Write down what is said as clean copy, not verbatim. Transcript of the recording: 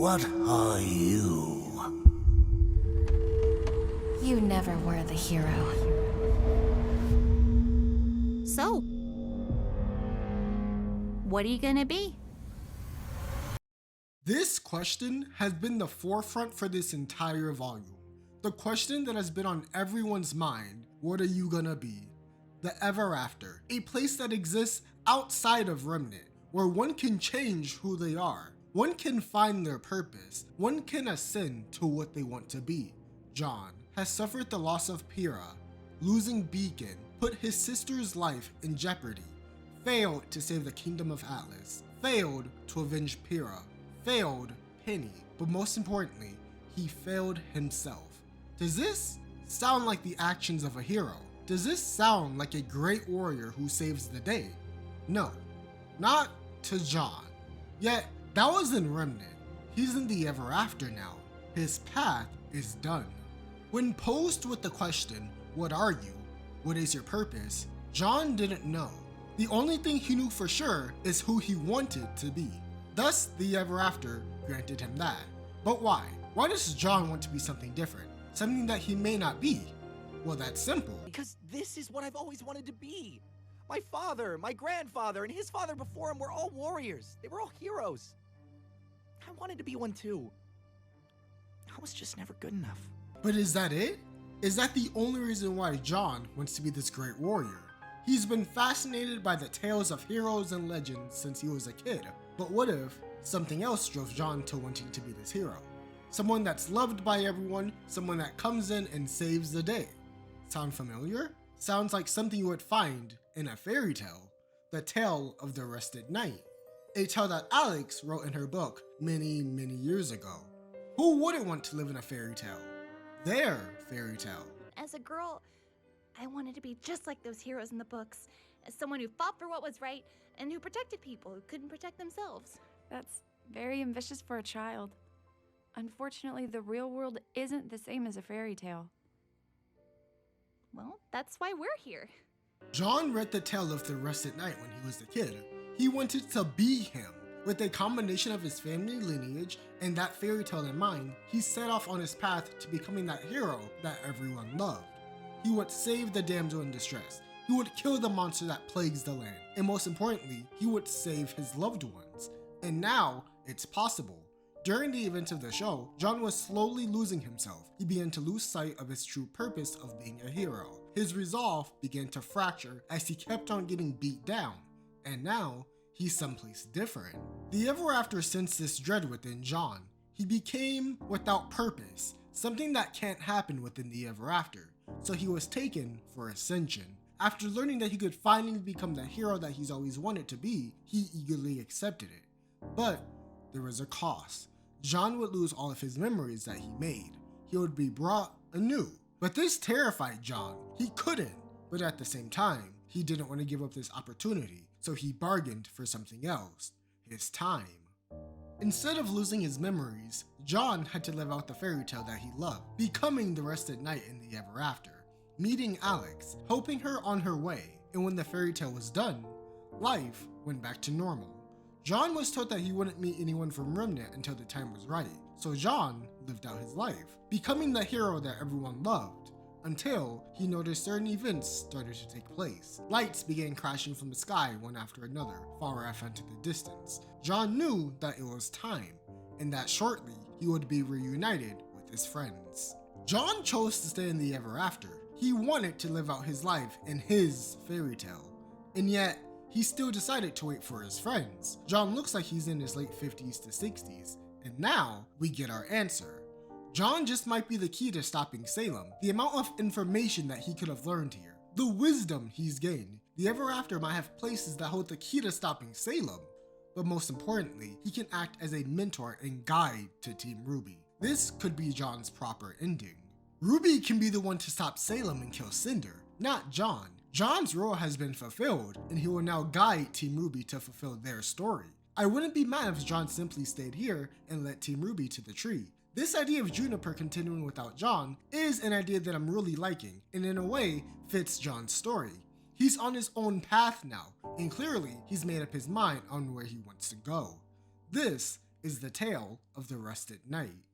What are you? You never were the hero. So, what are you gonna be? This question has been the forefront for this entire volume. The question that has been on everyone's mind, what are you gonna be? The Ever After, a place that exists outside of Remnant, where one can change who they are. One can find their purpose. One can ascend to what they want to be. Jaune has suffered the loss of Pyrrha, losing Beacon, put his sister's life in jeopardy, failed to save the kingdom of Atlas, failed to avenge Pyrrha, failed Penny, but most importantly, he failed himself. Does this sound like the actions of a hero? Does this sound like a great warrior who saves the day? No, not to Jaune. Yet, that was in Remnant. He's in the Ever After now. His path is done. When posed with the question, what are you? What is your purpose? Jaune didn't know. The only thing he knew for sure is who he wanted to be. Thus, the Ever After granted him that. But why? Why does Jaune want to be something different? Something that he may not be? Well, that's simple. Because this is what I've always wanted to be. My father, my grandfather, and his father before him were all warriors. They were all heroes. I wanted to be one too. I was just never good enough. But is that it? Is that the only reason why Jaune wants to be this great warrior? He's been fascinated by the tales of heroes and legends since he was a kid. But what if something else drove Jaune to wanting to be this hero? Someone that's loved by everyone, someone that comes in and saves the day. Sound familiar? Sounds like something you would find in a fairy tale. The Tale of the Rested Knight. A tale that Alex wrote in her book many years ago. Who wouldn't want to live in a fairy tale? Their fairy tale. As a girl, I wanted to be just like those heroes in the books, as someone who fought for what was right and who protected people who couldn't protect themselves. That's very ambitious for a child. Unfortunately, the real world isn't the same as a fairy tale. Well, that's why we're here. Jaune read the tale of the Rested Knight when he was a kid. He wanted to be him. With a combination of his family lineage and that fairy tale in mind, he set off on his path to becoming that hero that everyone loved. He would save the damsel in distress. He would kill the monster that plagues the land. And most importantly, he would save his loved ones. And now, it's possible. During the events of the show, Jaune was slowly losing himself. He began to lose sight of his true purpose of being a hero. His resolve began to fracture as he kept on getting beat down. And now, he's someplace different. The Ever After sensed this dread within Jaune. He became without purpose, something that can't happen within the Ever After. So he was taken for ascension. After learning that he could finally become the hero that he's always wanted to be, he eagerly accepted it. But there was a cost. Jaune would lose all of his memories that he made. He would be brought anew. But this terrified Jaune. He couldn't, but at the same time, he didn't want to give up this opportunity, so he bargained for something else, his time. Instead of losing his memories, Jaune had to live out the fairy tale that he loved, becoming the Rested Knight in the Ever After, meeting Alex, helping her on her way, and when the fairy tale was done, life went back to normal. Jaune was told that he wouldn't meet anyone from Remnant until the time was right, so Jaune lived out his life, becoming the hero that everyone loved, until he noticed certain events started to take place. Lights began crashing from the sky one after another, far off into the distance. Jaune knew that it was time, and that shortly he would be reunited with his friends. Jaune chose to stay in the Ever After. He wanted to live out his life in his fairy tale, and yet he still decided to wait for his friends. Jaune looks like he's in his late 50s to 60s, and now we get our answer. Jaune just might be the key to stopping Salem. The amount of information that he could have learned here, the wisdom he's gained. The Ever After might have places that hold the key to stopping Salem, but most importantly, he can act as a mentor and guide to Team RWBY. This could be Jaune's proper ending. RWBY can be the one to stop Salem and kill Cinder, not Jaune. Jaune's role has been fulfilled, and he will now guide Team RWBY to fulfill their story. I wouldn't be mad if Jaune simply stayed here and led Team RWBY to the tree. This idea of Juniper continuing without Jaune is an idea that I'm really liking, and in a way fits Jaune's story. He's on his own path now, and clearly he's made up his mind on where he wants to go. This is the tale of the Rusted Knight.